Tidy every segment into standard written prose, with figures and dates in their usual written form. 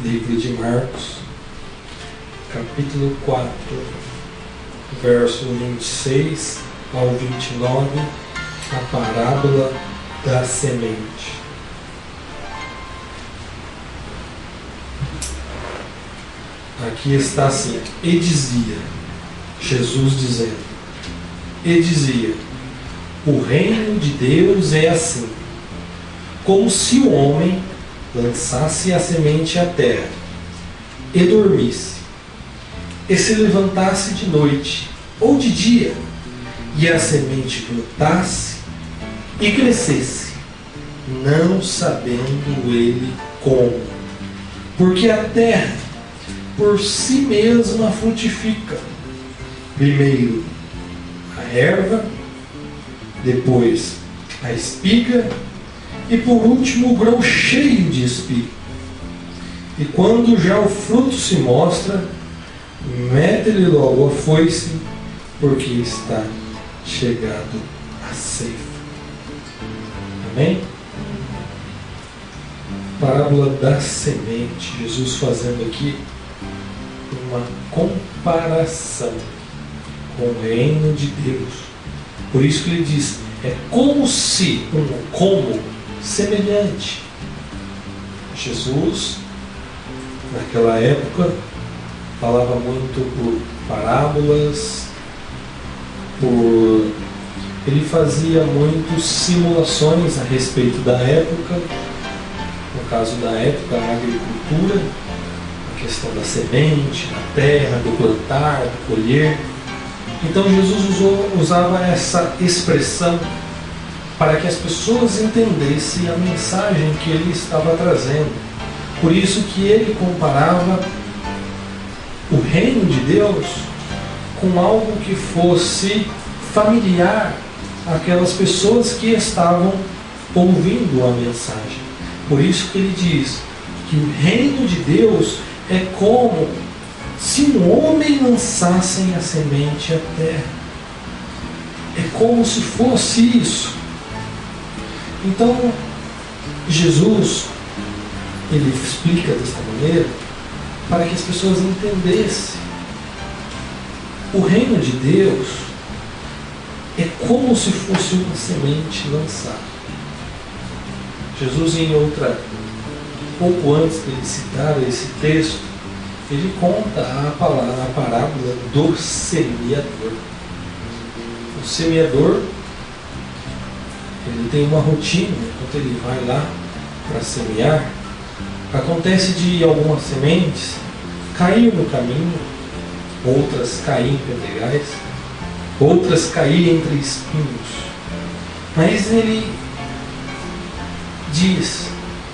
Livro de Marcos, capítulo 4, verso 26 ao 29, a parábola da semente. Aqui está assim: e dizia, Jesus dizendo, e dizia, o reino de Deus é assim, como se o homem lançasse a semente à terra, e dormisse, e se levantasse de noite ou de dia, e a semente brotasse e crescesse, não sabendo ele como. Porque a terra por si mesma frutifica, primeiro a erva, depois a espiga, e por último o grão cheio de espiga. E quando já o fruto se mostra, mete-lhe logo a foice, porque está chegado a ceifa. Amém? Parábola da semente. Jesus fazendo aqui uma comparação com o reino de Deus. Por isso que ele diz, é como se, como semelhante. Jesus, naquela época, falava muito por parábolas, ele fazia muitas simulações a respeito da época, no caso da época, a agricultura, a questão da semente, da terra, do plantar, do colher. Então Jesus usava essa expressão para que as pessoas entendessem a mensagem que ele estava trazendo. Por isso que ele comparava o reino de Deus com algo que fosse familiar àquelas pessoas que estavam ouvindo a mensagem. Por isso que ele diz que o reino de Deus é como se um homem lançasse a semente à terra. É como se fosse isso. Então, Jesus, ele explica desta maneira para que as pessoas entendessem. O reino de Deus é como se fosse uma semente lançada. Jesus, pouco antes de ele citar esse texto, ele conta a parábola do semeador. O semeador, ele tem uma rotina, enquanto ele vai lá para semear, acontece de algumas sementes cair no caminho, outras cair em pedregais, outras cair entre espinhos. Mas ele diz,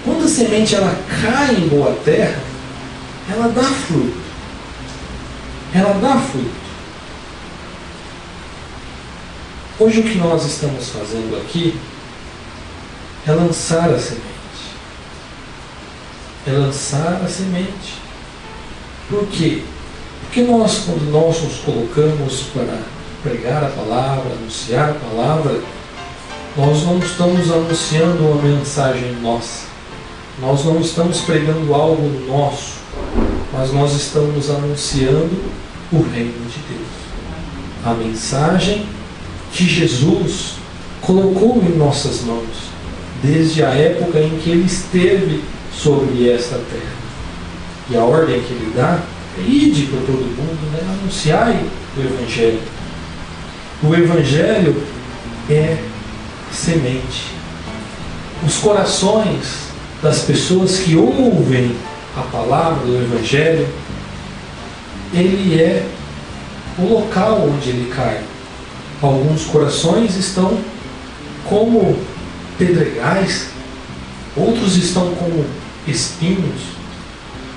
quando a semente ela cai em boa terra, ela dá fruto. Ela dá fruto. Hoje o que nós estamos fazendo aqui é lançar a semente. É lançar a semente. Por quê? Porque quando nós nos colocamos para pregar a palavra, anunciar a palavra, nós não estamos anunciando uma mensagem nossa. Nós não estamos pregando algo nosso, mas nós estamos anunciando o reino de Deus. A mensagem que Jesus colocou em nossas mãos, desde a época em que ele esteve sobre esta terra. E a ordem que ele dá é ide para todo mundo, né? Anunciai o Evangelho. O Evangelho é semente. Os corações das pessoas que ouvem a palavra do Evangelho, ele é o local onde ele cai. Alguns corações estão como pedregais, outros estão como espinhos,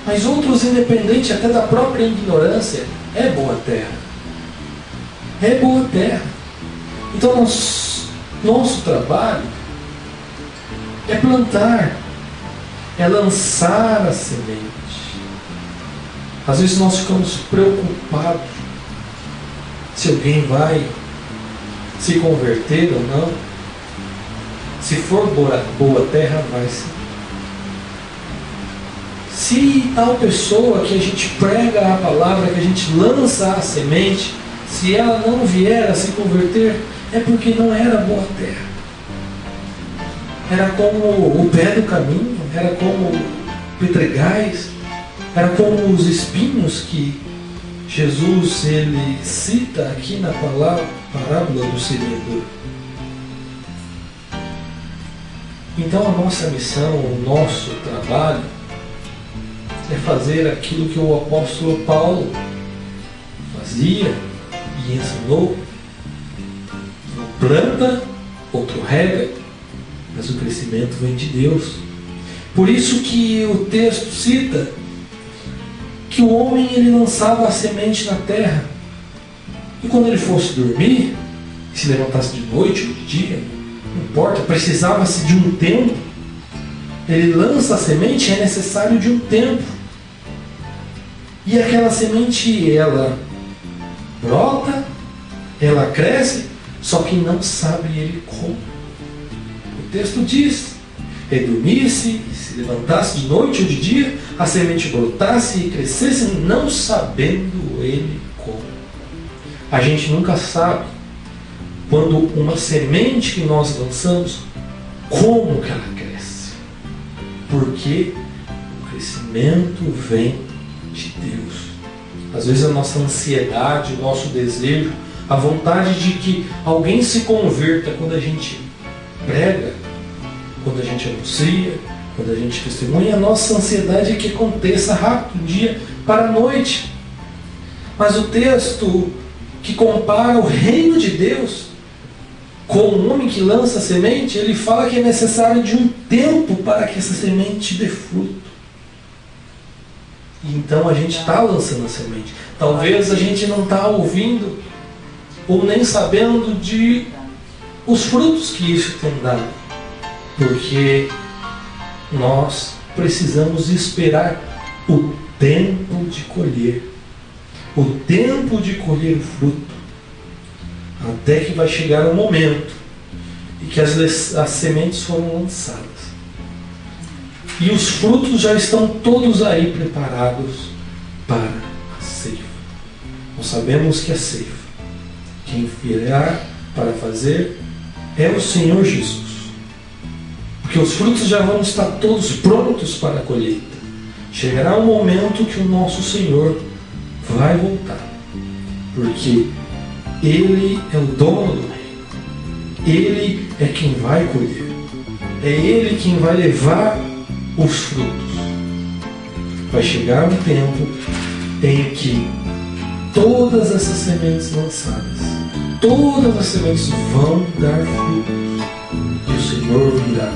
mas outros, independente até da própria ignorância, é boa terra. É boa terra. Então nosso trabalho é plantar, é lançar a semente. Às vezes nós ficamos preocupados se alguém vai se converter ou não. Se for boa terra, vai sim. Se tal pessoa que a gente prega a palavra, que a gente lança a semente, se ela não vier a se converter, é porque não era boa terra. Era como o pé do caminho, era como pedregais, era como os espinhos que Jesus ele cita aqui na parábola do semeador. Então a nossa missão, o nosso trabalho é fazer aquilo que o apóstolo Paulo fazia e ensinou. Um planta, outro rega, mas o crescimento vem de Deus. Por isso que o texto cita que o homem ele lançava a semente na terra, e quando ele fosse dormir, se levantasse de noite ou de dia, não importa, precisava-se de um tempo. Ele lança a semente, é necessário de um tempo. E aquela semente, ela brota, ela cresce, só que não sabe ele como. O texto diz: ele dormisse, se levantasse de noite ou de dia, a semente brotasse e crescesse, não sabendo ele como. A gente nunca sabe, quando uma semente que nós lançamos, como que ela cresce. Porque o crescimento vem de Deus. Às vezes a nossa ansiedade, o nosso desejo, a vontade de que alguém se converta quando a gente prega, quando a gente anuncia, quando a gente testemunha, a nossa ansiedade é que aconteça rápido, do dia para a noite. Mas o texto que compara o reino de Deus com o homem que lança a semente, ele fala que é necessário de um tempo para que essa semente dê fruto. E então a gente está lançando a semente. Talvez a gente não está ouvindo ou nem sabendo de os frutos que isso tem dado. Porque nós precisamos esperar o tempo de colher. O tempo de colher o fruto. Até que vai chegar o momento em que as sementes foram lançadas. E os frutos já estão todos aí preparados para a ceifa. Nós sabemos que a ceifa, quem virá para fazer, é o Senhor Jesus. Porque os frutos já vão estar todos prontos para a colheita. Chegará um momento que o nosso Senhor vai voltar. Porque Ele é o dono do reino. Ele é quem vai colher. É Ele quem vai levar os frutos. Vai chegar um tempo em que todas essas sementes lançadas, todas as sementes vão dar frutos. E o Senhor virá